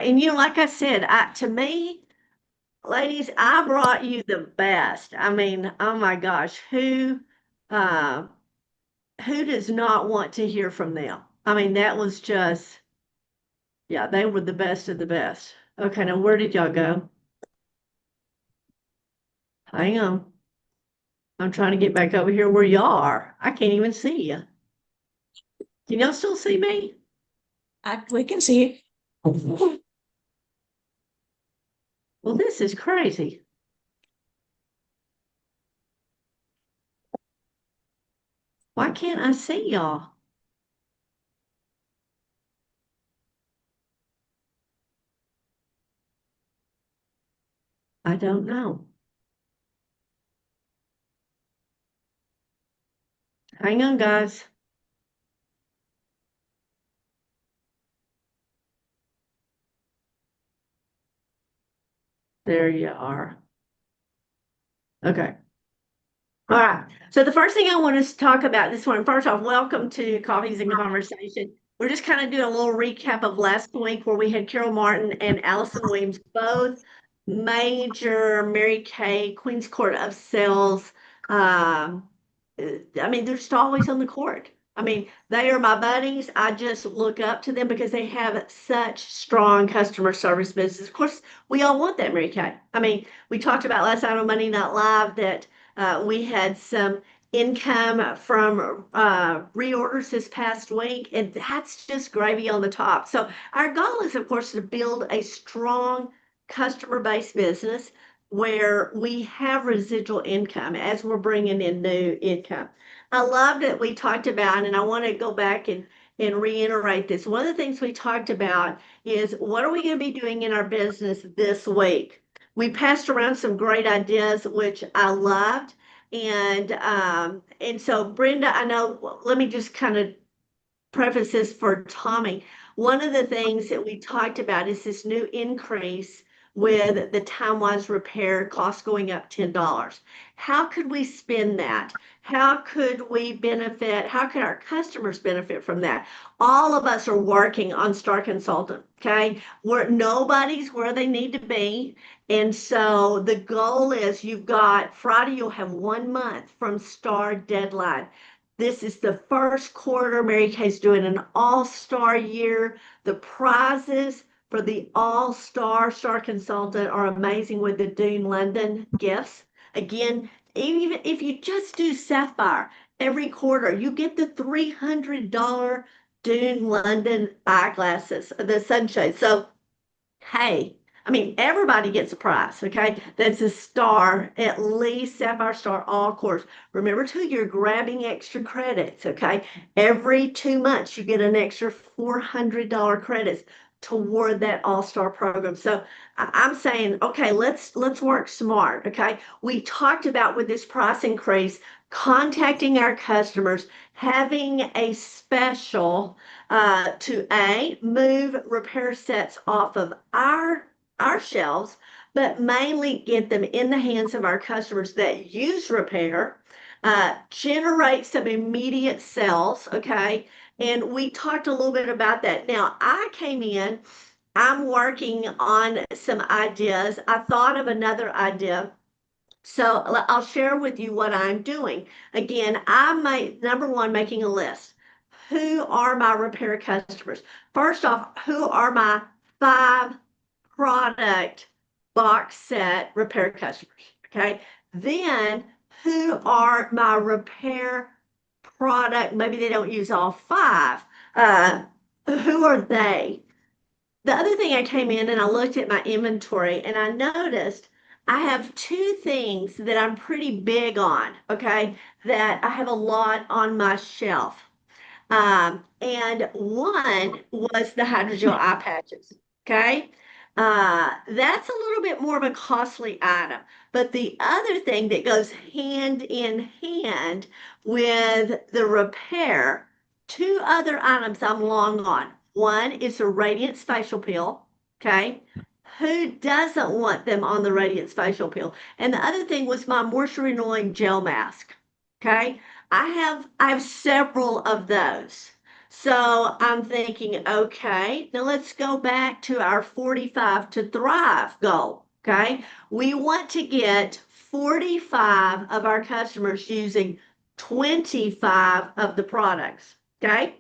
And like I said, to me, ladies, I brought you the best. I mean, oh my gosh, uh who does not want to hear from them? I mean, that was just, yeah, they were the best of the best. Okay, now where did y'all go? Hang on. I'm trying to get back over here where y'all are. I can't even see you. Can y'all still see me? We can see. Well, this is crazy. Why can't I see y'all? I don't know. Hang on, guys. There you are. Okay. All right. So the first thing I want to talk about this one, first off, welcome to Coffees and Conversation. We're just kind of doing a little recap of last week where we had Carol Martin and Allison Williams, both major Mary Kay, Queen's Court of Sales. Um, I mean, they're just always on the court. I mean, they are my buddies. I just look up to them because they have such strong customer service business. Of course, we all want that, Mary Kay. I mean, we talked about last night on Monday Night Live that we had some income from reorders this past week, and that's just gravy on the top. So our goal is, of course, to build a strong customer-based business where we have residual income as we're bringing in new income. I love that we talked about, and I want to go back and reiterate this. One of the things we talked about is what are we going to be doing in our business this week? We passed around some great ideas, which I loved. And so Brenda, I know, let me just kind of preface this for Tommy. One of the things that we talked about is this new increase with the time-wise repair cost going up $10. How could we spend that? How could we benefit? How could our customers benefit from that? All of us are working on Star Consultant, okay? Nobody's where they need to be. And so the goal is you've got Friday, you'll have 1 month from Star deadline. This is the first quarter. Mary Kay's doing an all-star year. The prizes for the all-star consultant are amazing with the Dune London gifts. Again, even if you just do Sapphire every quarter, you get the $300 Dune London eyeglasses, the sunshade. So hey, I mean, everybody gets a prize, okay? That's a star, at least Sapphire Star all course. Remember too, you're grabbing extra credits, okay? Every 2 months, you get an extra $400 credits toward that all-star program. So I'm saying, okay, let's work smart, okay? We talked about with this price increase, contacting our customers, having a special to move repair sets off of our shelves, but mainly get them in the hands of our customers that use repair, generate some immediate sales. Okay. And we talked a little bit about that. Now, I came in, I'm working on some ideas. I thought of another idea. So I'll share with you what I'm doing. Again, number one, making a list. Who are my repair customers? First off, who are my 5 product box set repair customers? Okay. Then who are my repair product? Maybe they don't use all 5. Uh, who are they? The other thing, I came in and I looked at my inventory and I noticed I have 2 things that I'm pretty big on, okay, that I have a lot on my shelf. And one was the hydrogel eye patches. Okay. That's a little bit more of a costly item. But the other thing that goes hand in hand with the repair, 2 other items I'm long on. One is a Radiance facial peel. Okay. Who doesn't want them on the Radiance facial peel? And the other thing was my moisture renewing gel mask. Okay. I have several of those. So I'm thinking, okay, now let's go back to our 45 to thrive goal. Okay. We want to get 45 of our customers using 25 of the products. Okay.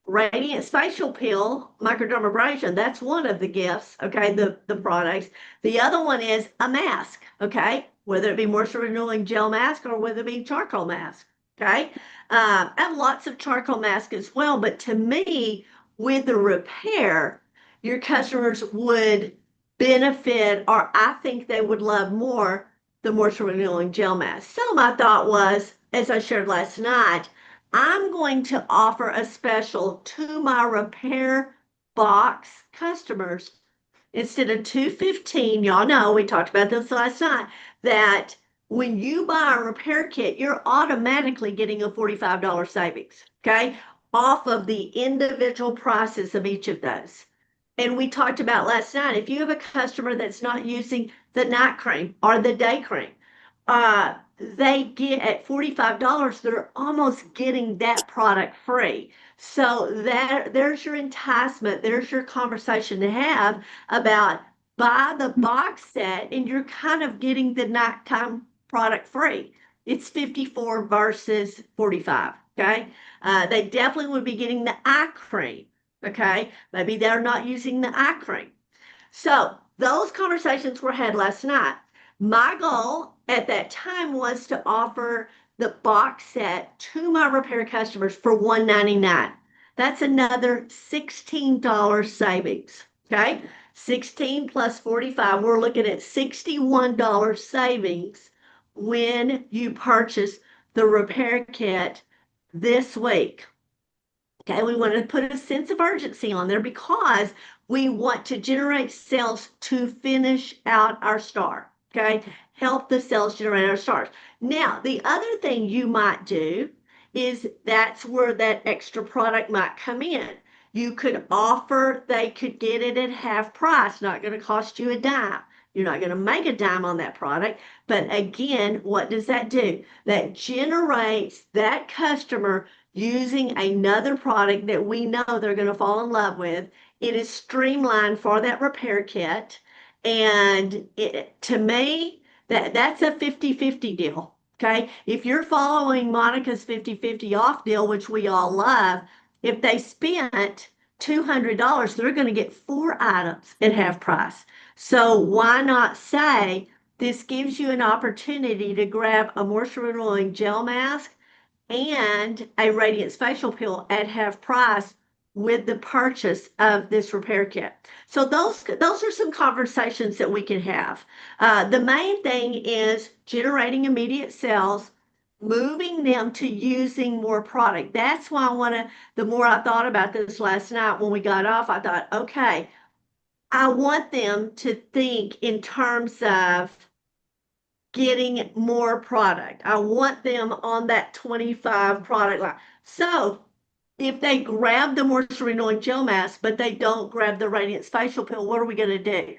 Radiant facial peel, microdermabrasion, that's one of the gifts, okay, the products. The other one is a mask, okay, whether it be moisture renewing gel mask or whether it be charcoal mask, okay. I have lots of charcoal mask as well, but to me, with the repair, your customers would benefit, or I think they would love more the moisture renewing gel mask. So my thought was, as I shared last night, I'm going to offer a special to my repair box customers. Instead of 215, y'all know we talked about this last night, that when you buy a repair kit, you're automatically getting a $45 savings, okay, off of the individual prices of each of those. And we talked about last night, if you have a customer that's not using the night cream or the day cream, they get at $45, they're almost getting that product free. So there's your enticement, there's your conversation to have about buy the box set and you're kind of getting the nighttime product free. It's 54 versus 45. Okay. They definitely would be getting the eye cream. Okay. Maybe they're not using the eye cream. So those conversations were had last night. My goal at that time was to offer the box set to my repair customers for $199. That's another $16 savings. Okay. 16 plus 45, we're looking at $61 savings when you purchase the repair kit this week. Okay, we want to put a sense of urgency on there because we want to generate sales to finish out our star. Okay, help the sales generate our stars. Now, the other thing you might do is that's where that extra product might come in. You could offer, they could get it at half price, not going to cost you a dime. You're not going to make a dime on that product. But again, what does that do? That generates that customer using another product that we know they're going to fall in love with. It is streamlined for that repair kit. And to me, that's a 50-50 deal. Okay. If you're following Monica's 50-50 off deal, which we all love, if they spent $200, they're going to get 4 items at half price. So why not say this gives you an opportunity to grab a moisture renewing gel mask and a Radiance facial peel at half price with the purchase of this repair kit. So those are some conversations that we can have. The main thing is generating immediate sales, moving them to using more product. That's why the more I thought about this last night when we got off, I thought, okay, I want them to think in terms of getting more product. I want them on that 25 product line. So if they grab the moisture renewing gel mask, but they don't grab the Radiance facial peel, what are we going to do?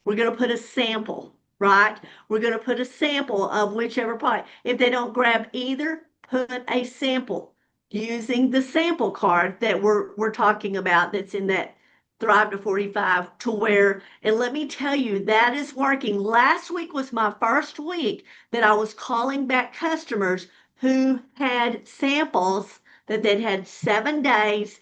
We're going to put a sample, right? We're going to put a sample of whichever product. If they don't grab either, put a sample using the sample card that we're talking about that's in that Thrive to 45 to where, and let me tell you, that is working. Last week was my first week that I was calling back customers who had samples that they'd had 7 days.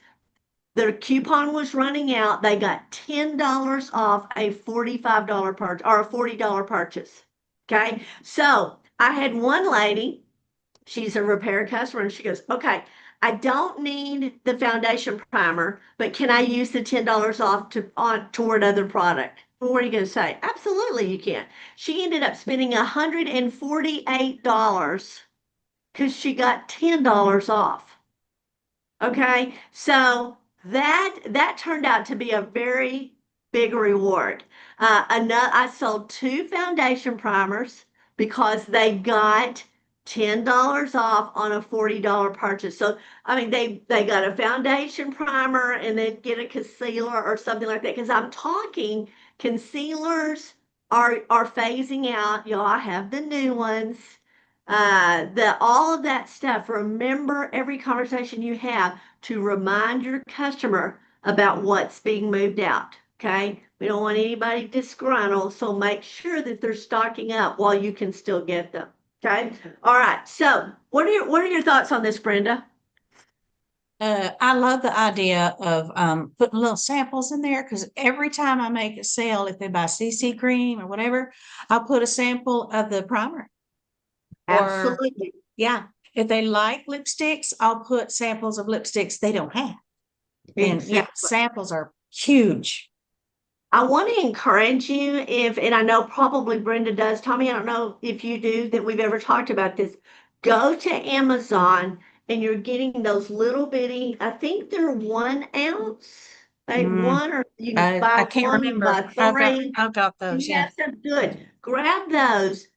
Their coupon was running out. They got $10 off a $45 purchase or a $40 purchase. Okay. So I had one lady, she's a repair customer, and she goes, okay, I don't need the foundation primer, but can I use the $10 off toward other product? Well, what are you going to say? Absolutely, you can. She ended up spending $148 because she got $10 off. Okay, so that turned out to be a very big reward. I sold 2 foundation primers because they got $10 off on a $40 purchase. So I mean, they got a foundation primer and then get a concealer or something like that. Because I'm talking concealers are phasing out. Y'all, I have the new ones. all of that stuff. Remember every conversation you have to remind your customer about what's being moved out. Okay. We don't want anybody disgruntled, so make sure that they're stocking up while you can still get them. Okay. All right. So what are your thoughts on this, Brenda? I love the idea of putting little samples in there because every time I make a sale, if they buy CC cream or whatever, I'll put a sample of the primer. Or Absolutely. yeah, if they like lipsticks, I'll put samples of lipsticks they don't have. And yeah, Exactly. samples are huge. I want to encourage you and I know probably Brenda does, Tommy, I don't know if you do, that we've ever talked about this. Go to Amazon and you're getting those little bitty, I think they're 1 ounce, like Mm, one, or you can I buy can't one, you can remember. buy three. I've got those. Yeah. Yes, that's good. Grab those.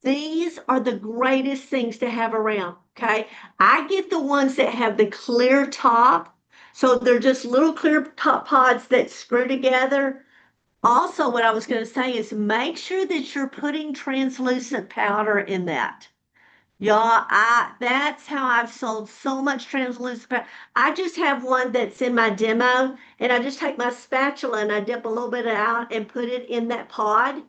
These are the greatest things to have around. Okay. I get the ones that have the clear top. So they're just little clear top pods that screw together. Also, what I was going to say is make sure that you're putting translucent powder in that. Y'all, that's how I've sold so much translucent powder. I just have one that's in my demo, and I just take my spatula and I dip a little bit out and put it in that pod.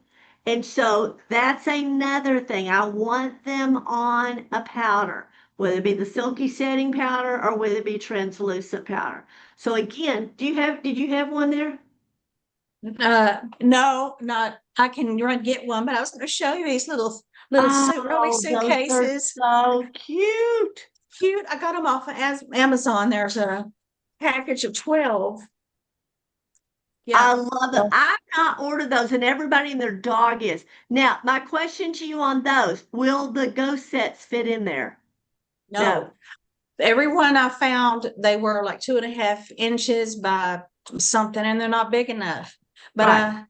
And so that's another thing. I want them on a powder, whether it be the silky setting powder or whether it be translucent powder. So again, did you have one there? No, not I can run get one, but I was going to show you these little rolly Oh, those are suitcases. so cute. Cute. I got them off of Amazon. There's a package of 12. I Yeah. love it. So, I've not ordered those, and everybody and their dog is. Now, my question to you on those, will the ghost sets fit in there? No. no, everyone I found, they were like 2.5 inches by something, and they're not big enough. But Right.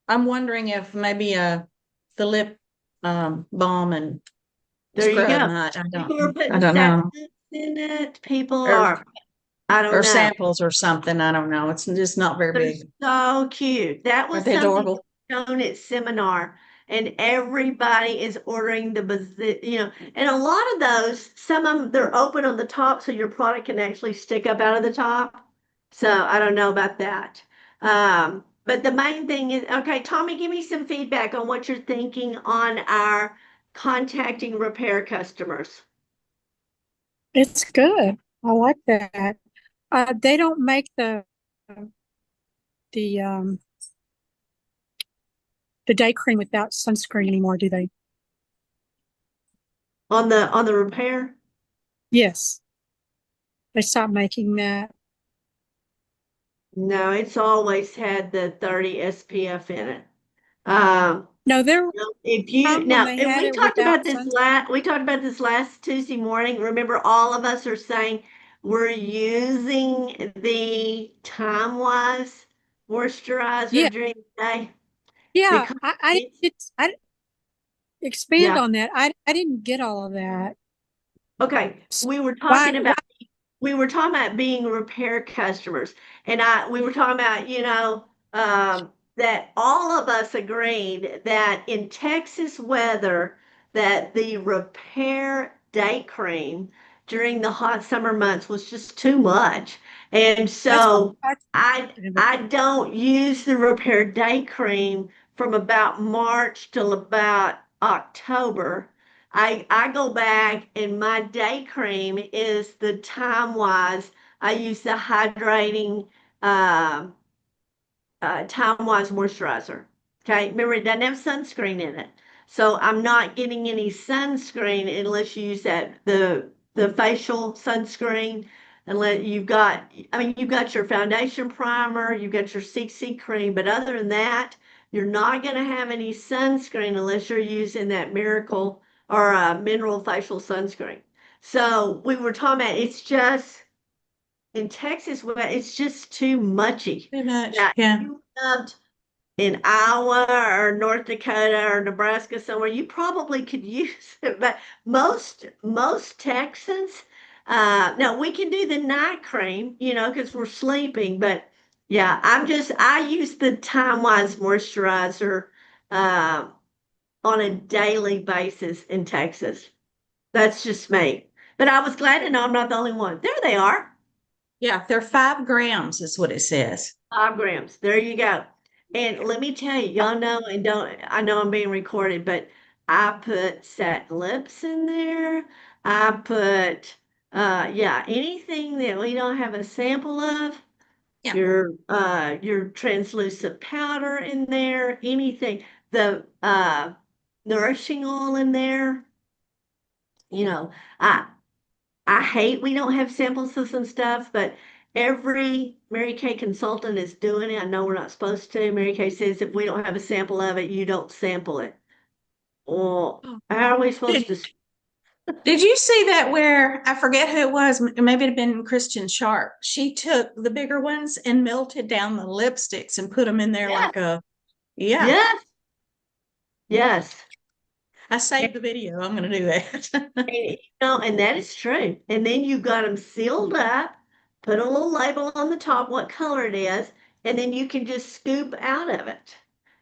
I'm wondering if maybe the lip balm and There you scrub go. might. People are I putting don't know. satin in it. People Or are, I don't or know. samples or something. I don't know. It's just not very They're big. so cute. That Are was they something adorable? shown at seminar, and everybody is ordering and a lot of those, some of them, they're open on the top, so your product can actually stick up out of the top. So I don't know about that. But the main thing is, okay, Tommy, give me some feedback on what you're thinking on our contacting repair customers. It's good. I like that. They don't make the um the day cream without sunscreen anymore, do they? On the repair? Yes, they stopped making that. No, it's always had the 30 SPF in it. Um, No, there was If a you time when now, they and had we it talked without about this sunscreen. last Tuesday morning. Remember, all of us are saying we're using the Time Wise moisturizer Yeah, during the day yeah. because I it's didn't expand yeah. on that. I didn't get all of that. Okay, Why? we were talking about being repair customers, and we were talking about, that all of us agreed that in Texas weather, that the repair day cream during the hot summer months was just too much. And That's what so I I talking about. I don't use the repair day cream from about March till about October. I go back and my day cream is the Time Wise. I use the hydrating um Time Wise moisturizer. Okay, remember it doesn't have sunscreen in it, so I'm not getting any sunscreen unless you use the facial sunscreen. Unless you've got, I mean, you've got your foundation primer, you've got your CC cream, but other than that, you're not going to have any sunscreen unless you're using that miracle or mineral facial sunscreen. So we were talking about it's just in Texas, it's just too muchy. Too much. Now, if Yeah. you lived in Iowa or North Dakota or Nebraska somewhere, you probably could use it. But most Texans, now we can do the night cream, because we're sleeping. But yeah, I use the Time Wise moisturizer. Um, on a daily basis in Texas. That's just me. But I was glad to know I'm not the only one. There they are. Yeah, they're 5 grams is what it says. 5 grams. There you go. And let me tell you, y'all know and don't, I know I'm being recorded, but I put satin lips in there. I put, yeah, anything that we don't have a sample of, Yeah. your translucent powder in there, anything, the, nourishing oil in there. You know, I, I hate we don't have samples of some stuff, but every Mary Kay consultant is doing it. I know we're not supposed to. Mary Kay says if we don't have a sample of it, you don't sample it. Well, how are we supposed Did, to? did you see that where I forget who it was? Maybe it had been Christian Sharp. She took the bigger ones and melted down the lipsticks and put them in there Yes, like a, yeah. yes, yes. I saved the video. I'm going to do that. And that is true. And then you got them sealed up, put a little label on the top, what color it is, and then you can just scoop out of it.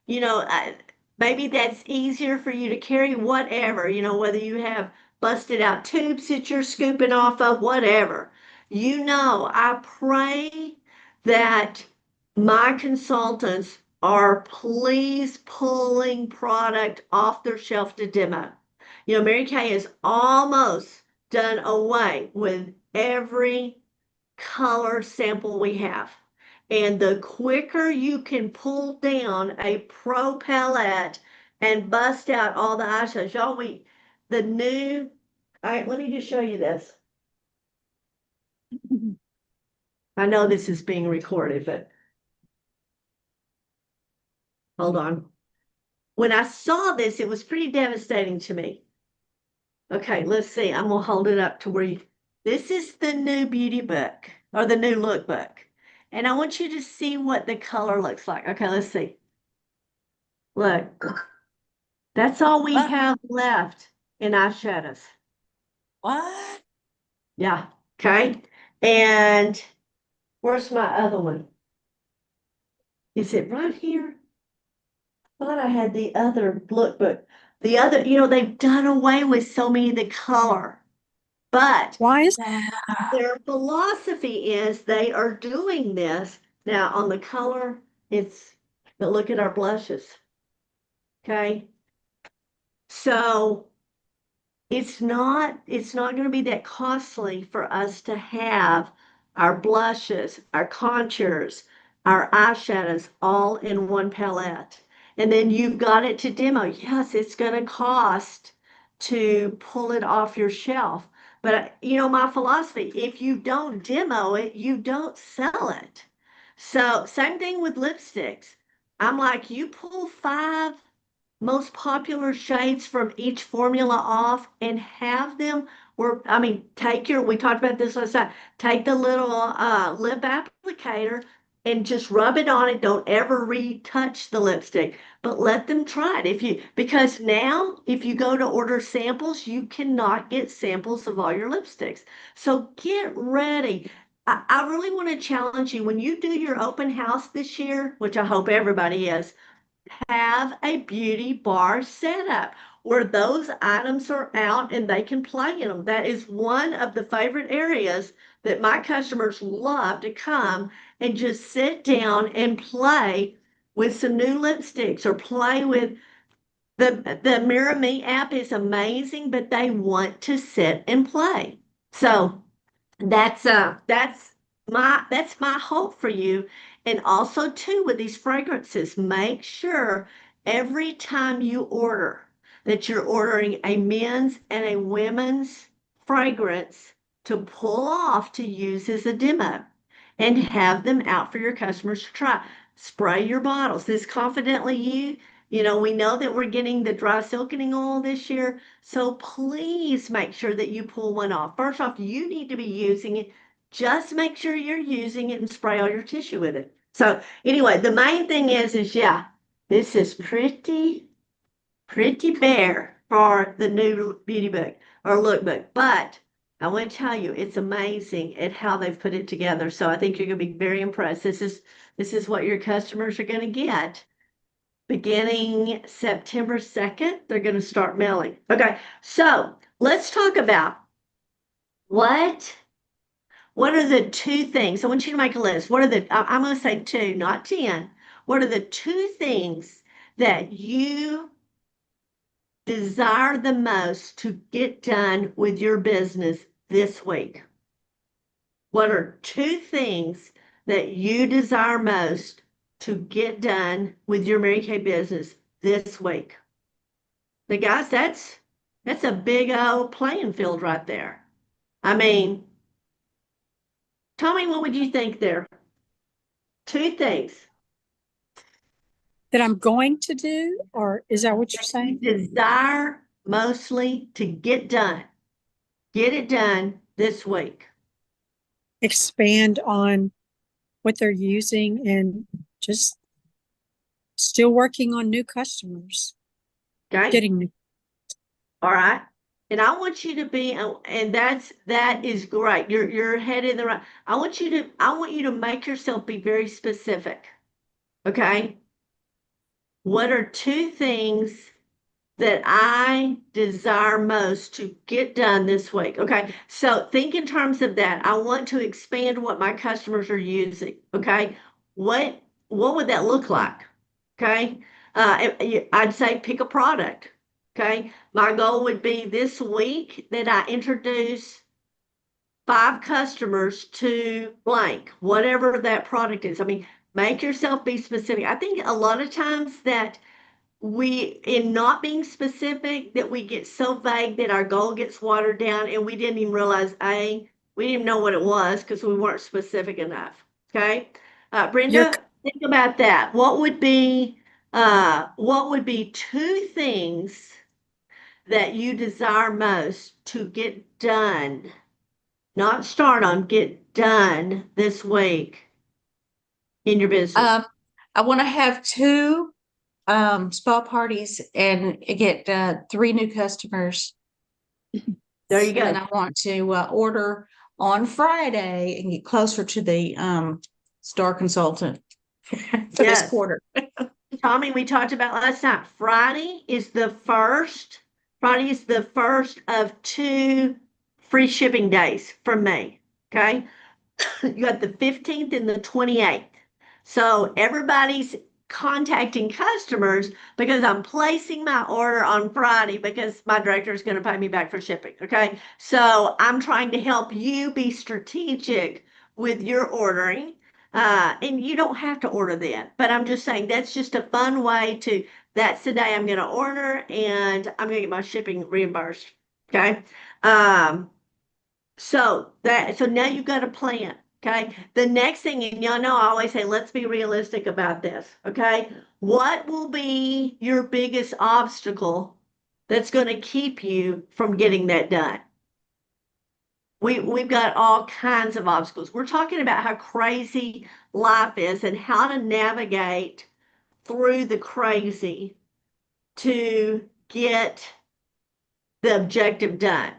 You know, maybe that's easier for you to carry, whatever, whether you have busted out tubes that you're scooping off of, whatever. I pray that my consultants are please pulling product off their shelf to demo. Mary Kay has almost done away with every color sample we have. And the quicker you can pull down a pro palette and bust out all the eyeshadows, the new, all right, let me just show you this. I know this is being recorded, but hold on. When I saw this, it was pretty devastating to me. Okay, let's see. I'm gonna hold it up to where this is the new beauty book or the new lookbook. And I want you to see what the color looks like. Okay, let's see. Look, that's all we What? have left in eyeshadows. What? Yeah, okay. And where's my other one? Is it right here? I thought I had the other lookbook. The other, they've done away with so many of the color. But Why is their philosophy is they are doing this. Now on the color, but look at our blushes. Okay. So it's not going to be that costly for us to have our blushes, our contours, our eyeshadows all in one palette. And then you've got it to demo. Yes, it's going to cost to pull it off your shelf. But my philosophy, if you don't demo it, you don't sell it. So same thing with lipsticks. I'm like, you pull five most popular shades from each formula off and have them we talked about this last time, take the little lip applicator and just rub it on it. Don't ever retouch the lipstick, but let them try it. Because now if you go to order samples, you cannot get samples of all your lipsticks. So get ready. I really want to challenge you when you do your open house this year, which I hope everybody is, have a beauty bar set up where those items are out and they can play in them. That is one of the favorite areas that my customers love to come and just sit down and play with some new lipsticks or play with the Mirror Me app is amazing, but they want to sit and play. So that's my hope for you. And also too with these fragrances, make sure every time you order that you're ordering a men's and a women's fragrance to pull off to use as a demo and have them out for your customers to try. Spray your bottles. This confidently we know that we're getting the dry silkening oil this year, so please make sure that you pull one off. First off, you need to be using it. Just make sure you're using it and spray all your tissue with it. So anyway, the main thing is yeah, this is pretty bare for the new beauty book or lookbook. But I want to tell you, it's amazing at how they've put it together. So I think you're going to be very impressed. This is what your customers are going to get beginning September 2nd, they're going to start mailing. Okay, so let's talk about what are the two things? I want you to make a list. What are I'm going to say two, not 10. What are the two things that you desire the most to get done with your business this week? What are two things that you desire most to get done with your Mary Kay business this week? The guys, that's a big old playing field right there. I mean, tell me, what would you think there? Two things. That I'm going to do, or is that what you're saying? Desire mostly to get done. Get it done this week. Expand on what they're using and just still working on new customers, Okay. getting new. All right. And I want you to be, and that is great. You're headed in the right. I want you to make yourself be very specific. Okay. What are two things that I desire most to get done this week? Okay. So think in terms of that. I want to expand what my customers are using. Okay. What would that look like? Okay. I'd say pick a product. Okay. My goal would be this week that I introduce 5 customers to blank, whatever that product is. I mean, make yourself be specific. I think a lot of times that in not being specific, that we get so vague that our goal gets watered down and we didn't even realize, we didn't even know what it was because we weren't specific enough. Okay. You're Brenda, think about that. What would be two things that you desire most to get done, not start on, get done this week in your business? I want to have two spa parties and get 3 new customers. There you And go. I want to order on Friday and get closer to the star consultant for this Yes. quarter. Tommy, we talked about last night. Friday is the first of 2 free shipping days from me. Okay. You got the 15th and the 28th. So everybody's contacting customers because I'm placing my order on Friday because my director is going to pay me back for shipping. Okay. So I'm trying to help you be strategic with your ordering. And you don't have to order then, but I'm just saying that's just a fun way that's the day I'm going to order and I'm going to get my shipping reimbursed. Okay. Um, so now you've got a plan. Okay. The next thing, and y'all know, I always say, let's be realistic about this. Okay. What will be your biggest obstacle that's going to keep you from getting that done? We've got all kinds of obstacles. We're talking about how crazy life is and how to navigate through the crazy to get the objective done.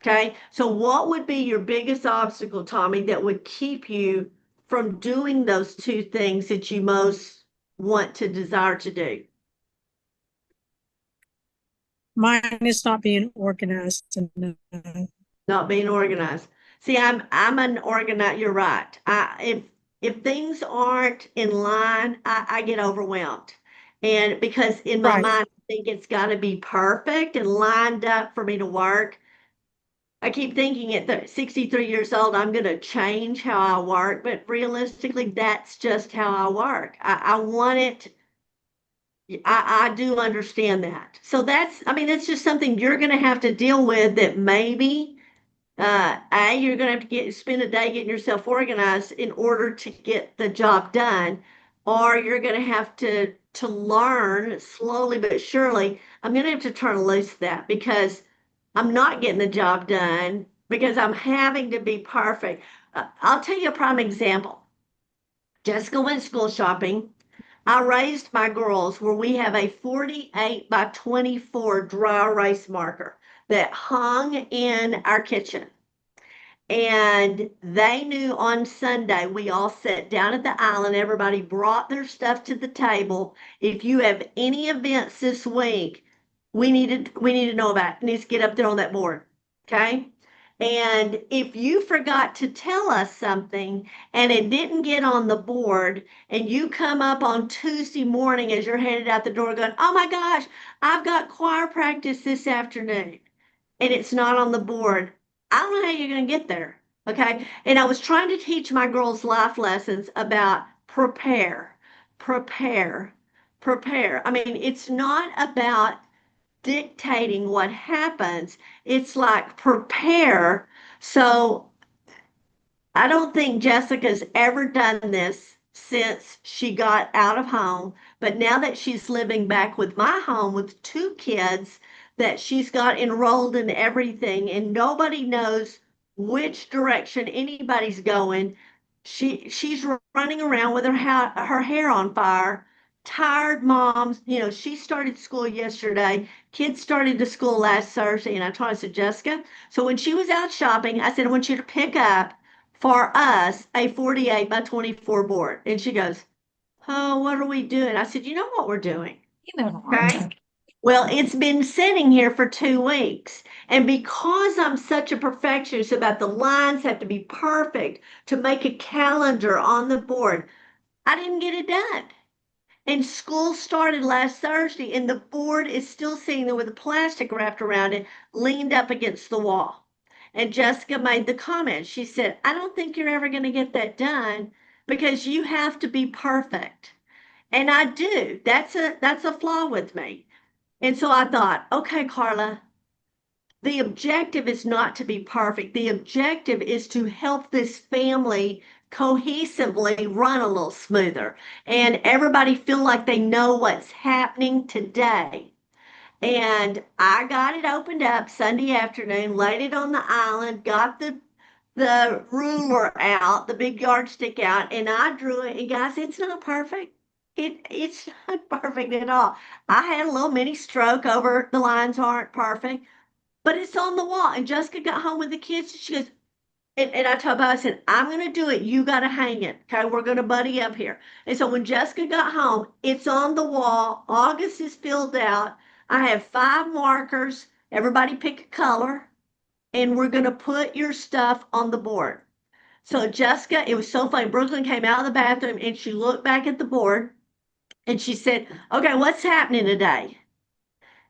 Okay, so what would be your biggest obstacle, Tommy, that would keep you from doing those two things that you most want to desire to do? Mine is not being organized enough. Not being organized. See, I'm an organized. You're right. If things aren't in line, I get overwhelmed, and because in my Right. mind, I think it's got to be perfect and lined up for me to work. I keep thinking at 63 years old, I'm going to change how I work, but realistically, that's just how I work. I want it. I do understand that. So I mean, that's just something you're going to have to deal with that maybe, you're going to have to spend a day getting yourself organized in order to get the job done, or you're going to have to learn slowly but surely. I'm going to have to turn loose that because I'm not getting the job done because I'm having to be perfect. I'll tell you a prime example. Jessica went school shopping. I raised my girls where we have a 48 by 24 dry erase marker that hung in our kitchen. And they knew on Sunday, we all sat down at the island, everybody brought their stuff to the table. If you have any events this week, we need to know about it. It needs to get up there on that board. Okay? And if you forgot to tell us something and it didn't get on the board, and you come up on Tuesday morning as you're headed out the door going, oh my gosh, I've got choir practice this afternoon, and it's not on the board, I don't know how you're going to get there. Okay. And I was trying to teach my girls life lessons about prepare, prepare, prepare. I mean, it's not about dictating what happens, it's like prepare. So I don't think Jessica's ever done this since she got out of home, but now that she's living back with my home with two kids, that she's got enrolled in everything and nobody knows which direction anybody's going. She's running around with her hair on fire. Tired moms, she started school yesterday. Kids started to school last Thursday, and I said, Jessica, so when she was out shopping, I said, I want you to pick up for us a 48 by 24 board. And she goes, oh, what are we doing? I said, you know what we're doing? You know, Okay. Well, it's been sitting here for 2 weeks. And because I'm such a perfectionist about the lines have to be perfect to make a calendar on the board, I didn't get it done. And school started last Thursday, and the board is still sitting there with the plastic wrapped around it, leaned up against the wall. And Jessica made the comment. She said, I don't think you're ever going to get that done because you have to be perfect. And I do. That's a flaw with me. And so I thought, okay, Karla, the objective is not to be perfect. The objective is to help this family cohesively run a little smoother and everybody feel like they know what's happening today. And I got it opened up Sunday afternoon, laid it on the island, got the ruler out, the big yardstick out, and I drew it. And guys, it's not perfect. It's not perfect at all. I had a little mini stroke over the lines aren't perfect, but it's on the wall. And Jessica got home with the kids, and she goes, and I told her, I said, I'm going to do it. You got to hang it. Okay. We're going to buddy up here. And so when Jessica got home, it's on the wall. August is filled out. I have 5 markers. Everybody pick a color, and we're going to put your stuff on the board. So Jessica, it was so funny. Brooklyn came out of the bathroom and she looked back at the board and she said, okay, what's happening today?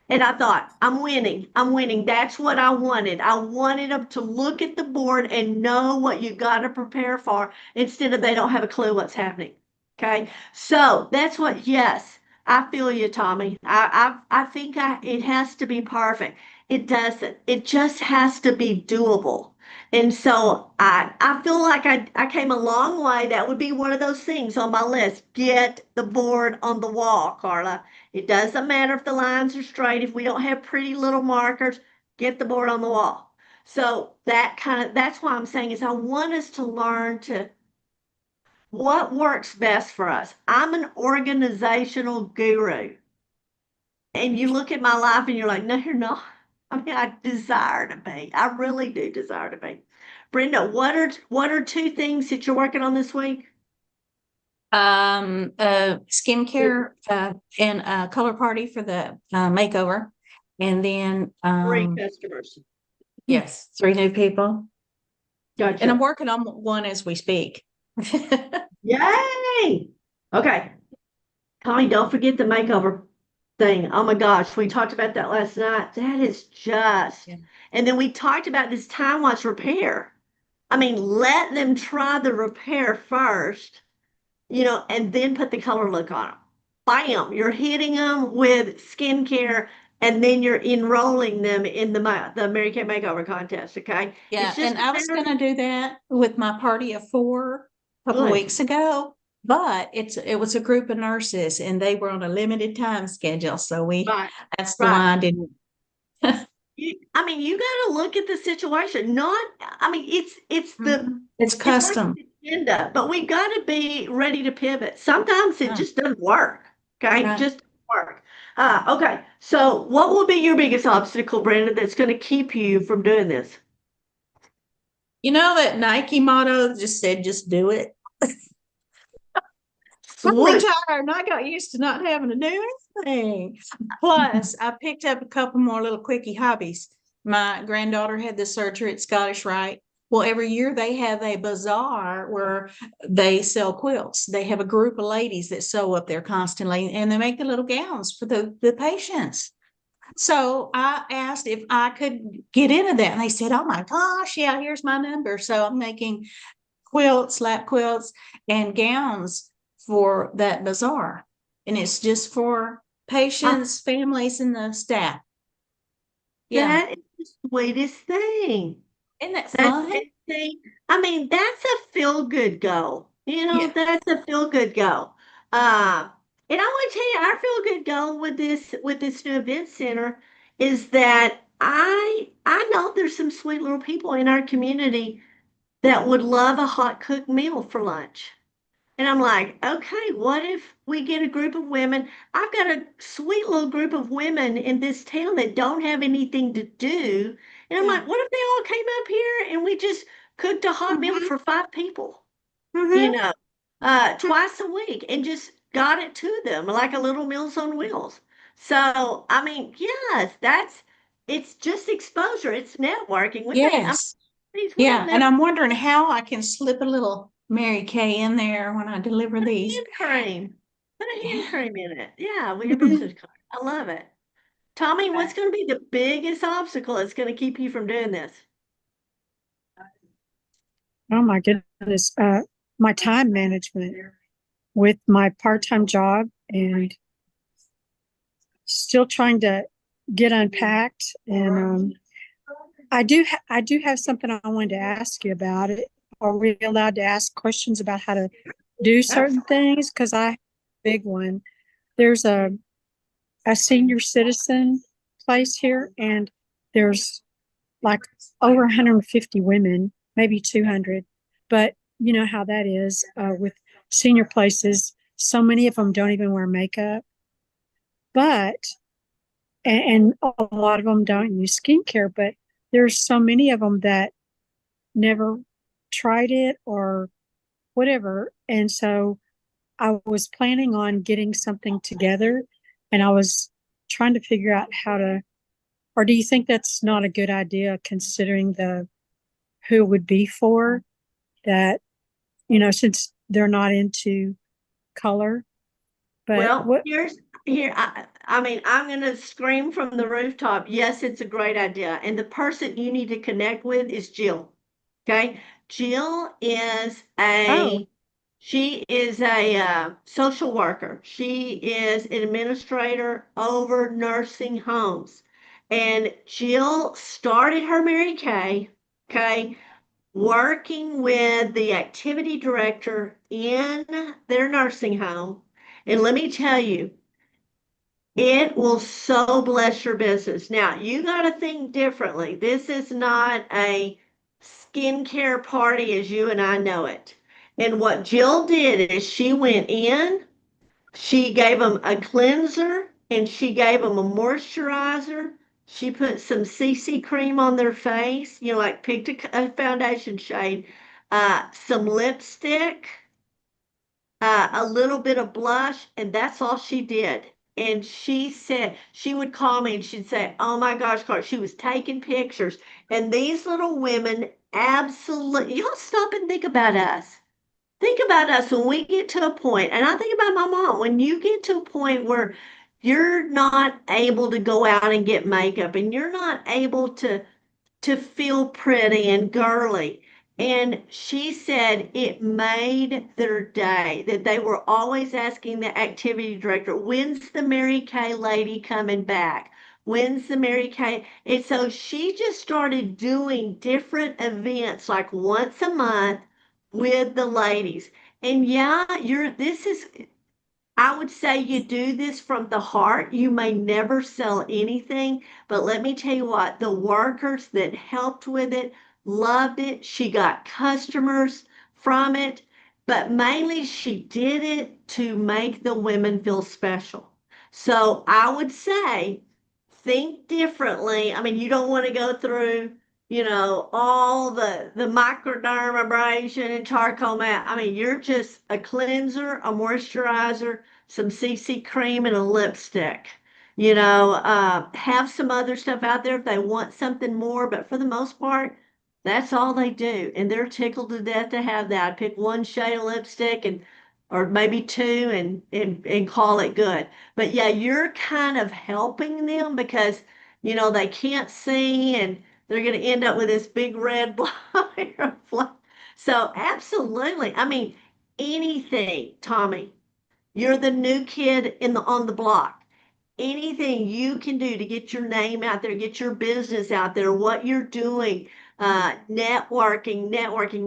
And I thought, I'm winning. I'm winning. That's what I wanted. I wanted them to look at the board and know what you got to prepare for instead of they don't have a clue what's happening. Okay. So that's what, yes, I feel you, Tommy. I think it has to be perfect. It doesn't. It just has to be doable. And so I feel like I came a long way. That would be one of those things on my list. Get the board on the wall, Karla. It doesn't matter if the lines are straight, if we don't have pretty little markers, get the board on the wall. So that's why I'm saying is I want us to learn to what works best for us. I'm an organizational guru. And you look at my life and you're like, no, you're not. I mean, I desire to be. I really do desire to be. Brenda, what are 2 things that you're working on this week? Skincare, and a color party for the makeover. And then, 3 customers. yes, 3 new people. Gotcha. And I'm working on one as we speak. Yay! Okay. Tommy, don't forget the makeover thing. Oh my gosh, we talked about that last night. That is just, Yeah. and then we talked about this time-lapse repair. I mean, let them try the repair first, and then put the color look on them. Bam, you're hitting them with skincare, and then you're enrolling them in the Mary Kay Makeover contest. Okay, Yeah, it's just and I was gonna do that with my party of 4 a couple of good. weeks ago, but it was a group of nurses and they were on a limited time schedule, so Right, that's the right. why I didn't. I mean, you got to look at the situation. Not, I mean, it's It's it's like custom. the agenda, but we've got to be ready to pivot. Sometimes it Right. just doesn't work. Okay, Right. just doesn't work. Okay. So, what will be your biggest obstacle, Brandon, that's going to keep you from doing this? You know that Nike motto just said, just do it. We're tired, and I got used to not having to do anything. Plus, I picked up a couple more little quickie hobbies. My granddaughter had the surgery at Scottish Rite. Well, every year they have a bazaar where they sell quilts. They have a group of ladies that sew up there constantly, and they make the little gowns for the patients. So I asked if I could get into that, and they said, "Oh my gosh, yeah, here's my number." So I'm making quilts, lap quilts, and gowns for that bazaar. And it's just for patients, families, and the staff. Yeah. That is the sweetest thing. Isn't that That's fun? anything. I mean, that's a feel good goal. Yeah. That's a feel good goal. And I want to tell you, our feel good goal with this new event center is that I know there's some sweet little people in our community that would love a hot cooked meal for lunch. And I'm like, okay, what if we get a group of women? I've got a sweet little group of women in this town that don't have anything to do. And I'm Yeah. like, what if they all came up here and we just cooked a hot meal Mhm. for 5 people, you Mhm. know, twice a week and just got it to them like a little Meals on Wheels. So, I mean, yes, it's just exposure. It's networking. Yes. We don't Yeah. And never I'm wondering how I can slip a little Mary Kay in there when I deliver these. hand cream. Put a hand Yeah. cream in it. Yeah, with your business card. I love it. Tommy, what's going to be the biggest obstacle that's going to keep you from doing this? Oh my goodness. My time management with my part-time job and still trying to get unpacked. And I do have something I wanted to ask you about it. Are we allowed to ask questions about how to do certain things? Because I have a big one. There's a senior citizen place here, and there's like over 150 women, maybe 200. But you know how that is with senior places. So many of them don't even wear makeup, but and a lot of them don't use skincare. But there's so many of them that never tried it or whatever. And so I was planning on getting something together, and I was trying to figure out how to. Or do you think that's not a good idea considering the who it would be for? That, since they're not into color. But Well, what? I mean, I'm going to scream from the rooftop. Yes, it's a great idea. And the person you need to connect with is Jill. Okay. Jill is Oh, she is a social worker. She is an administrator over nursing homes. And Jill started her Mary Kay, okay, working with the activity director in their nursing home. And let me tell you, it will so bless your business. Now, you got to think differently. This is not a skincare party as you and I know it. And what Jill did is she went in, she gave them a cleanser, and she gave them a moisturizer. She put some CC cream on their face, like picked a foundation shade, some lipstick, a little bit of blush, and that's all she did. And she said she would call me and she'd say, "Oh my gosh, Carl," she was taking pictures. And these little women absolutely, y'all stop and think about us. Think about us when we get to a point, and I think about my mom, when you get to a point where you're not able to go out and get makeup and you're not able to feel pretty and girly. And she said it made their day that they were always asking the activity director, when's the Mary Kay lady coming back? When's the Mary Kay? And so she just started doing different events like once a month with the ladies. And yeah, this is I would say you do this from the heart. You may never sell anything, but let me tell you what, the workers that helped with it loved it. She got customers from it, but mainly she did it to make the women feel special. So I would say think differently. I mean, you don't want to go through, all the microdermabrasion and charcoal mat. I mean, you're just a cleanser, a moisturizer, some CC cream, and a lipstick. Have some other stuff out there if they want something more, but for the most part, that's all they do. And they're tickled to death to have that. I pick one shade of lipstick or maybe two and call it good. But yeah, you're kind of helping them because, they can't see and they're going to end up with this big red blother. So absolutely. I mean, anything, Tommy. You're the new kid on the block. Anything you can do to get your name out there, get your business out there, what you're doing, networking.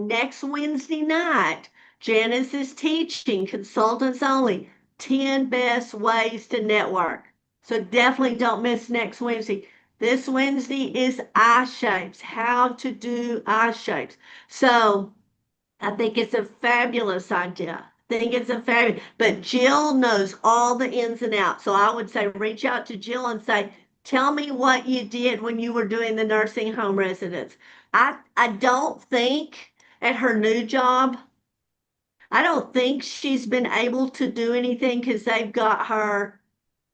Next Wednesday night, Janice is teaching consultants only 10 best ways to network. So definitely don't miss next Wednesday. This Wednesday is eye shapes, how to do eye shapes. So I think it's a fabulous idea. I think it's a fabulous, but Jill knows all the ins and outs. So I would say reach out to Jill and say, tell me what you did when you were doing the nursing home residence. I don't think at her new job, I don't think she's been able to do anything because they've got her.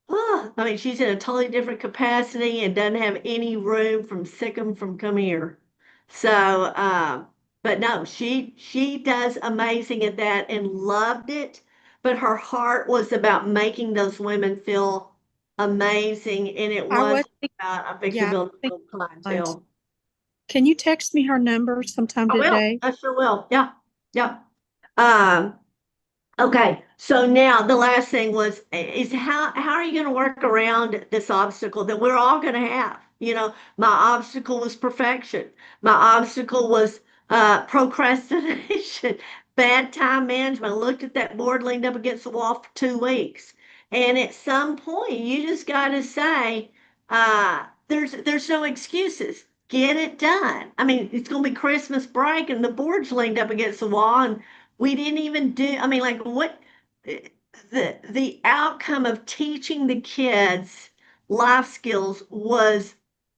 I mean, she's in a totally different capacity and doesn't have any room from Sikkim from come here. So, but no, she does amazing at that and loved it. But her heart was about making those women feel amazing, and it I was was thinking, about a Victor yeah, I building think lines. clientele. Can you text me her number sometime I will. today? I sure will. Yeah. Yeah. Um, Okay, so now the last thing is how are you going to work around this obstacle that we're all going to have? My obstacle was perfection. My obstacle was procrastination, bad time management. I looked at that board, leaned up against the wall for 2 weeks, and at some point, you just got to say, there's no excuses. Get it done. I mean, it's going to be Christmas break, and the board's leaned up against the wall, and we didn't even do, I mean, like what the outcome of teaching the kids life skills was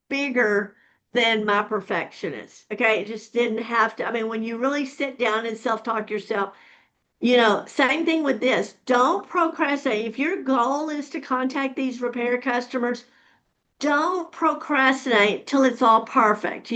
bigger than my perfectionist. Okay. It just didn't have to. I mean, when you really sit down and self-talk yourself, same thing with this. Don't procrastinate. If your goal is to contact these repair customers, don't procrastinate till it's all perfect.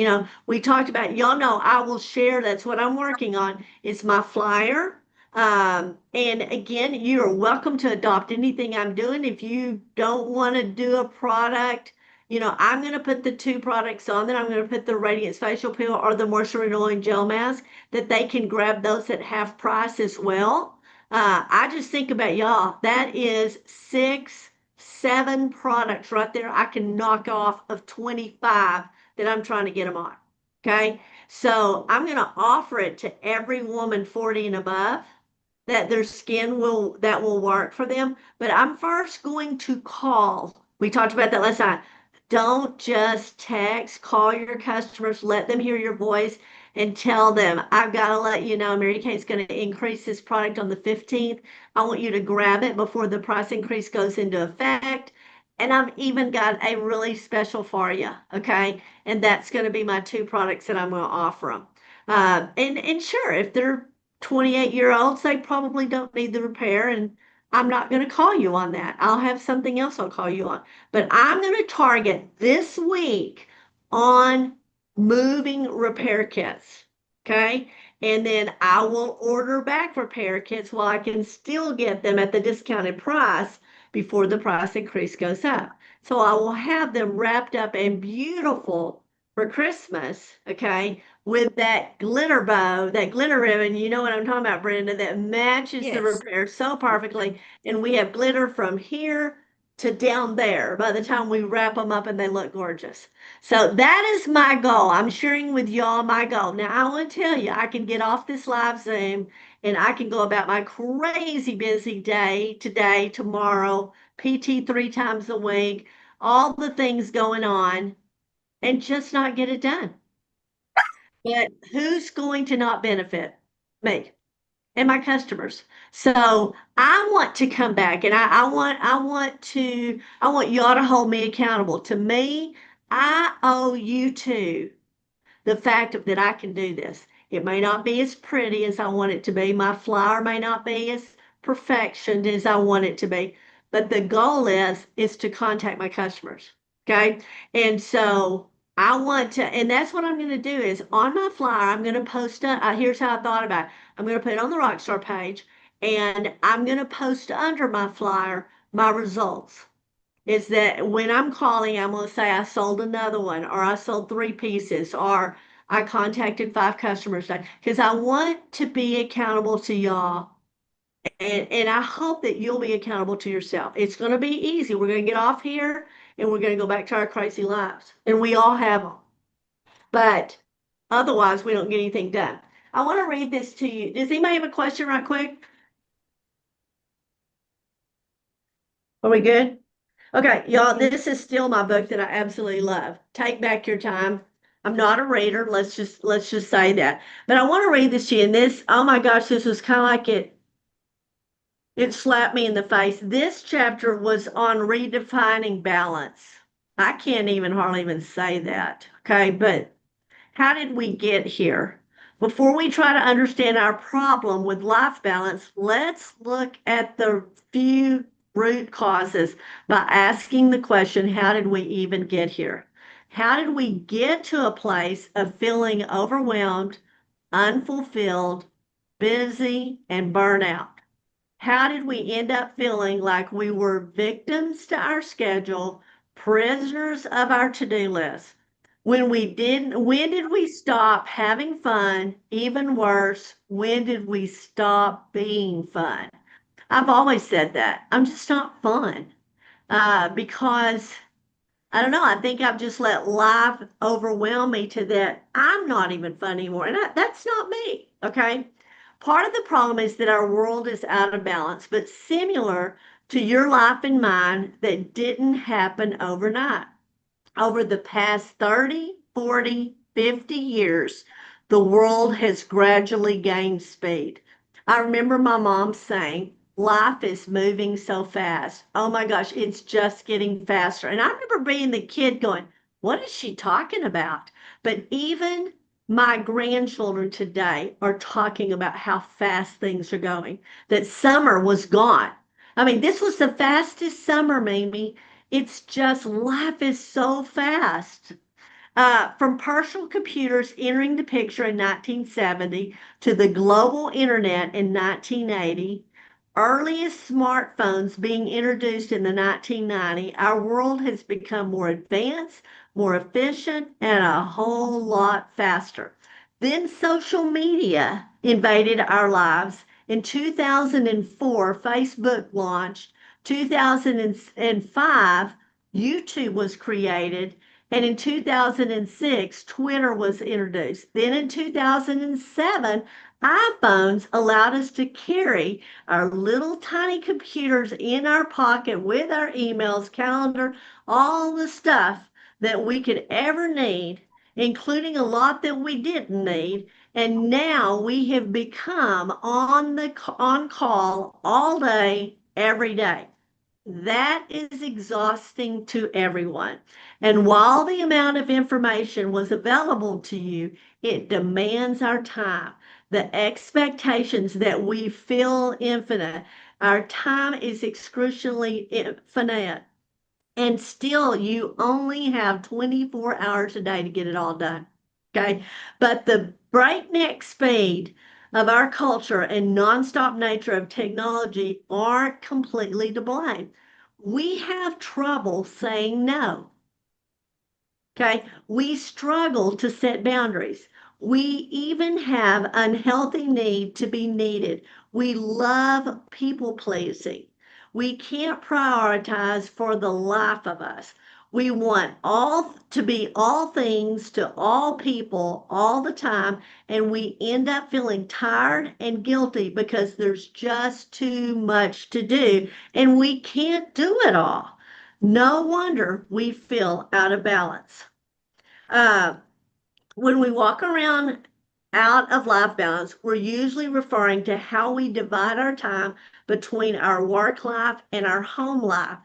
We talked about, y'all know I will share. That's what I'm working on. It's my flyer. And again, you are welcome to adopt anything I'm doing. If you don't want to do a product, I'm going to put the two products on there. I'm going to put the Radiance Facial Peel or the Moisture Renewing Gel Mask that they can grab those at half price as well. I just think about y'all. That is 7 products right there I can knock off of 25 that I'm trying to get them on. Okay. So I'm going to offer it to every woman 40 and above that their skin that will work for them. But I'm first going to call. We talked about that last night. Don't just text, call your customers, let them hear your voice and tell them, I've got to let you know Mary Kate's going to increase this product on the 15th. I want you to grab it before the price increase goes into effect. And I've even got a really special for you. Okay. And that's going to be my 2 products that I'm going to offer them. And sure, if they're 28-year-olds, they probably don't need the repair. And I'm not going to call you on that. I'll have something else I'll call you on. But I'm going to target this week on moving repair kits. Okay. And then I will order back repair kits while I can still get them at the discounted price before the price increase goes up. So I will have them wrapped up and beautiful for Christmas. Okay. With that glitter bow, that glitter ribbon, you know what I'm talking about, Brenda, that matches the Yes. repair so perfectly. And we have glitter from here to down there by the time we wrap them up and they look gorgeous. So that is my goal. I'm sharing with y'all my goal. Now, I want to tell you, I can get off this live Zoom and I can go about my crazy busy day today, tomorrow, PT 3 times a week, all the things going on, and just not get it done. But who's going to not benefit? Me and my customers. So I want to come back and I want y'all to hold me accountable. To me, I owe you two the fact that I can do this. It may not be as pretty as I want it to be. My flyer may not be as perfection as I want it to be, but the goal is to contact my customers. Okay. And so I want to, and that's what I'm going to do is on my flyer, I'm going to post, here's how I thought about it. I'm going to put it on the Rockstar page and I'm going to post under my flyer my results. Is that when I'm calling, I'm going to say I sold another one, or I sold 3 pieces, or I contacted 5 customers. Because I want to be accountable to y'all. And I hope that you'll be accountable to yourself. It's going to be easy. We're going to get off here and we're going to go back to our crazy lives. And we all have them. But otherwise, we don't get anything done. I want to read this to you. Does anybody have a question right quick? Are we good? Okay, y'all, this is still my book that I absolutely love. Take Back Your Time. I'm not a reader. Let's just say that. But I want to read this to you. And this, oh my gosh, this was kind of like it slapped me in the face. This chapter was on redefining balance. I can't even hardly even say that. Okay, but how did we get here? Before we try to understand our problem with life balance, let's look at the few root causes by asking the question, how did we even get here? How did we get to a place of feeling overwhelmed, unfulfilled, busy, and burnout? How did we end up feeling like we were victims to our schedule, prisoners of our to-do list? When did we stop having fun? Even worse, when did we stop being fun? I've always said that. I'm just not fun. Because I don't know. I think I've just let life overwhelm me to that I'm not even fun anymore. And that's not me. Okay. Part of the problem is that our world is out of balance, but similar to your life and mine, that didn't happen overnight. Over the past 30, 40, 50 years, the world has gradually gained speed. I remember my mom saying, life is moving so fast. Oh my gosh, it's just getting faster. And I remember being the kid going, what is she talking about? But even my grandchildren today are talking about how fast things are going, that summer was gone. I mean, this was the fastest summer, Mimi. It's just life is so fast. From personal computers entering the picture in 1970 to the global internet in 1980, earliest smartphones being introduced in the 1990s, our world has become more advanced, more efficient, and a whole lot faster. Then social media invaded our lives. In 2004, Facebook launched. 2005, YouTube was created. And in 2006, Twitter was introduced. Then in 2007, iPhones allowed us to carry our little tiny computers in our pocket with our emails, calendar, all the stuff that we could ever need, including a lot that we didn't need. And now we have become on call all day, every day. That is exhausting to everyone. And while the amount of information was available to you, it demands our time. The expectations that we feel infinite, our time is excruciatingly infinite. And still, you only have 24 hours a day to get it all done. Okay. But the breakneck speed of our culture and nonstop nature of technology aren't completely to blame. We have trouble saying no. Okay. We struggle to set boundaries. We even have unhealthy need to be needed. We love people pleasing. We can't prioritize for the life of us. We want all to be all things to all people all the time, and we end up feeling tired and guilty because there's just too much to do, and we can't do it all. No wonder we feel out of balance. Uh, when we walk around out of life balance, we're usually referring to how we divide our time between our work life and our home life.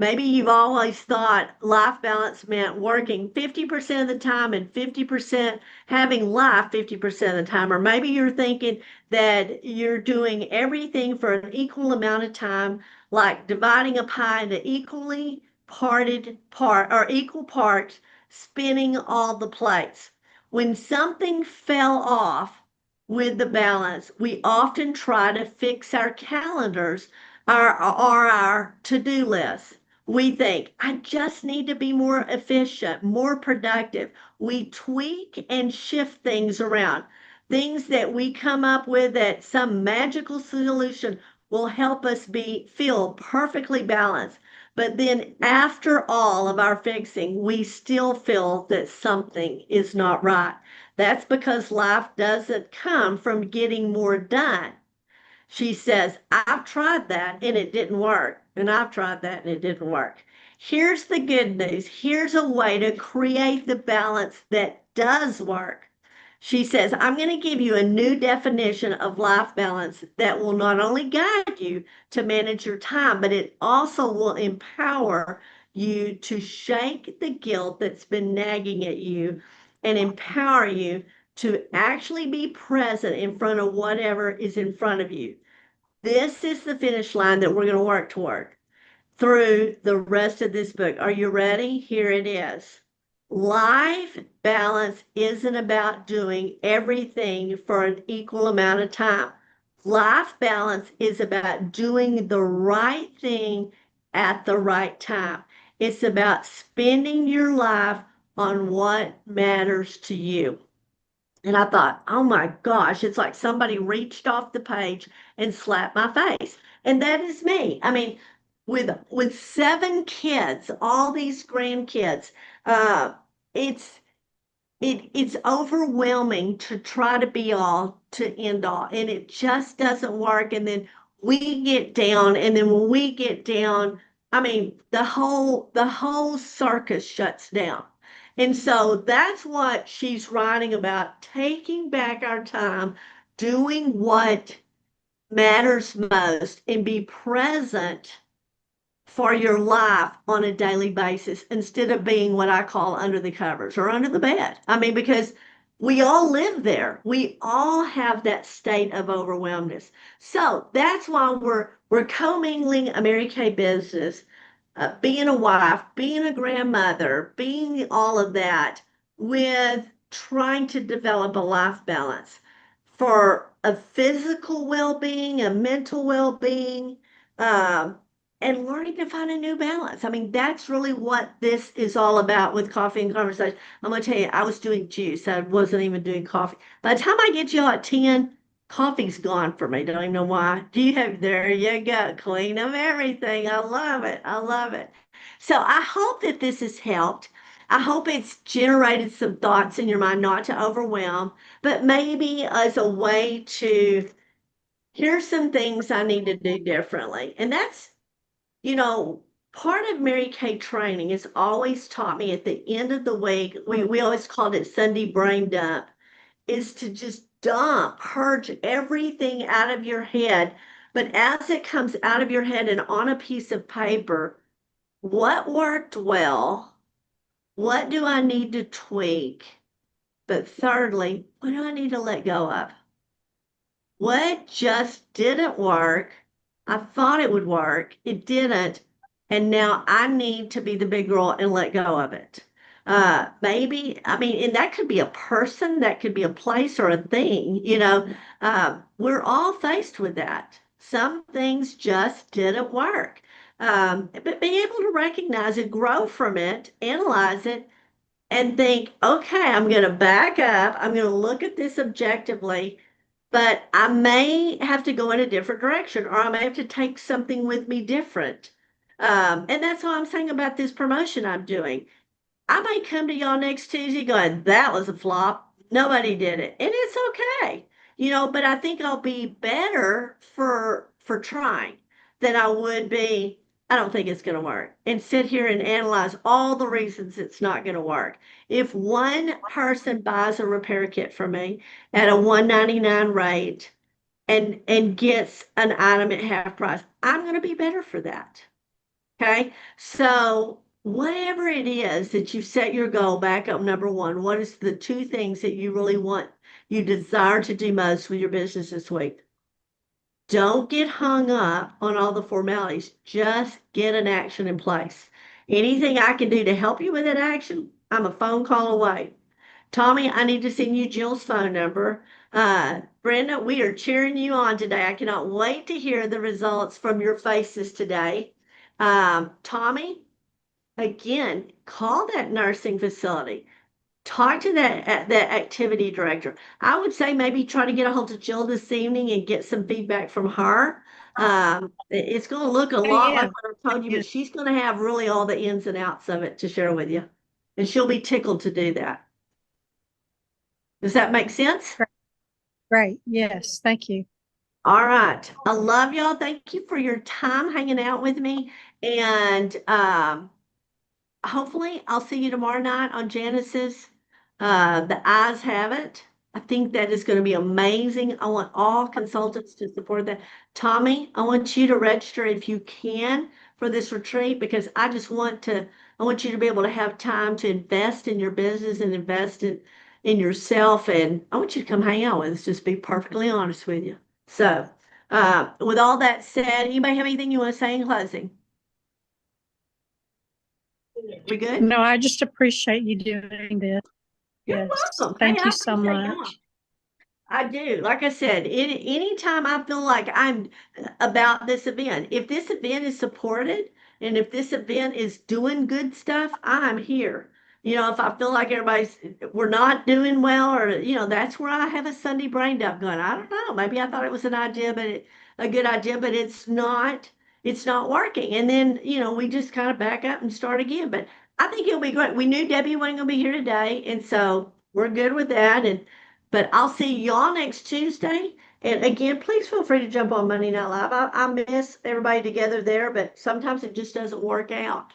Maybe you've always thought life balance meant working 50% of the time and 50% having life 50% of the time. Or maybe you're thinking that you're doing everything for an equal amount of time, like dividing a pie into equally parted part or equal parts, spinning all the plates. When something fell off with the balance, we often try to fix our calendars or our to-do list. We think, I just need to be more efficient, more productive. We tweak and shift things around. Things that we come up with that some magical solution will help us feel perfectly balanced. But then after all of our fixing, we still feel that something is not right. That's because life doesn't come from getting more done. She says, I've tried that and it didn't work. And I've tried that and it didn't work. Here's the good news. Here's a way to create the balance that does work. She says, I'm going to give you a new definition of life balance that will not only guide you to manage your time, but it also will empower you to shake the guilt that's been nagging at you and empower you to actually be present in front of whatever is in front of you. This is the finish line that we're going to work toward through the rest of this book. Are you ready? Here it is. Life balance isn't about doing everything for an equal amount of time. Life balance is about doing the right thing at the right time. It's about spending your life on what matters to you. And I thought, oh my gosh, it's like somebody reached off the page and slapped my face. And that is me. I mean, with 7 kids, all these grandkids, uh, it's it's overwhelming to try to be all to end all, and it just doesn't work. And then we get down, and then when we get down, I mean, the whole circus shuts down. And so that's what she's writing about, taking back our time, doing what matters most, and be present for your life on a daily basis instead of being what I call under the covers or under the bed. I mean, because we all live there. We all have that state of overwhelmness. So that's why we're commingling a Mary Kay business, being a wife, being a grandmother, being all of that with trying to develop a life balance for a physical well-being, a mental well-being, um, and learning to find a new balance. I mean, that's really what this is all about with coffee and conversation. I'm going to tell you, I was doing juice. I wasn't even doing coffee. By the time I get you all at 10, coffee's gone for me. Don't even know why. Do you have, there you go, queen of everything. I love it. I love it. So I hope that this has helped. I hope it's generated some thoughts in your mind, not to overwhelm, but maybe as a way to, here's some things I need to do differently. And that's, you know, part of Mary Kay training has always taught me at the end of the week, we always called it Sunday brain dump, is to just dump, purge everything out of your head. But as it comes out of your head and on a piece of paper, what worked well? What do I need to tweak? But thirdly, what do I need to let go of? What just didn't work? I thought it would work. It didn't. And now I need to be the big girl and let go of it. Maybe, I mean, and that could be a person, that could be a place or a thing, you know. We're all faced with that. Some things just didn't work. But being able to recognize it, grow from it, analyze it, and think, okay, I'm going to back up. I'm going to look at this objectively, but I may have to go in a different direction, or I may have to take something with me different. And that's all I'm saying about this promotion I'm doing. I may come to y'all next Tuesday going, that was a flop. Nobody did it. And it's okay. You know, but I think I'll be better for trying than I would be. I don't think it's going to work. And sit here and analyze all the reasons it's not going to work. If one person buys a repair kit from me at a $199 rate and gets an item at half price, I'm going to be better for that. Okay. Okay, so whatever it is that you set your goal back up, number one, what is the two things that you really want, you desire to do most with your business this week? Don't get hung up on all the formalities. Just get an action in place. Anything I can do to help you with that action, I'm a phone call away. Tommy, I need to send you Jill's phone number. Brenda, we are cheering you on today. I cannot wait to hear the results from your faces today. Tommy, again, call that nursing facility. Talk to that activity director. I would say maybe try to get a hold of Jill this evening and get some feedback from her. It's going to look a lot yeah, like what I told you, yeah. but she's going to have really all the ins and outs of it to share with you, and she'll be tickled to do that. Does that make sense? Great. Yes. Thank you. All right. I love y'all. Thank you for your time hanging out with me. And hopefully I'll see you tomorrow night on Janice's The Eyes Have It. I think that is going to be amazing. I want all consultants to support that. Tommy, I want you to register if you can for this retreat because I want you to be able to have time to invest in your business and invest in yourself. And I want you to come hang out with us, just be perfectly honest with you. So, with all that said, anybody have anything you want to say in closing? We good? No, I just appreciate you doing this. You're Yes. welcome. Hey, Thank I you so appreciate y'all. much. I do. Like I said, anytime I feel like I'm about this event, if this event is supported and if this event is doing good stuff, I'm here. If I feel like we're not doing well, or, that's where I have a Sunday brain dump going. I don't know. Maybe I thought it was a good idea, but it's not working. And then, we just kind of back up and start again. But I think it'll be great. We knew Debbie wasn't going to be here today. And so we're good with that. But I'll see y'all next Tuesday. And again, please feel free to jump on Monday Night Live. I miss everybody together there, but sometimes it just doesn't work out.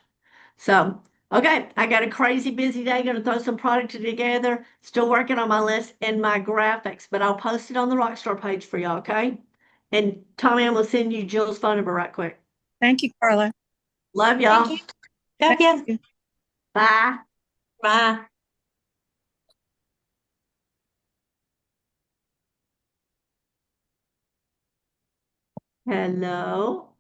So, okay, I got a crazy busy day. Going to throw some product together. Still working on my list and my graphics, but I'll post it on the Rockstar page for y'all, okay? And Tommy, I'm going to send you Jill's phone number right quick. Thank you, Carla. Love y'all. Thank you. Love ya. you. Bye. Bye. Hello.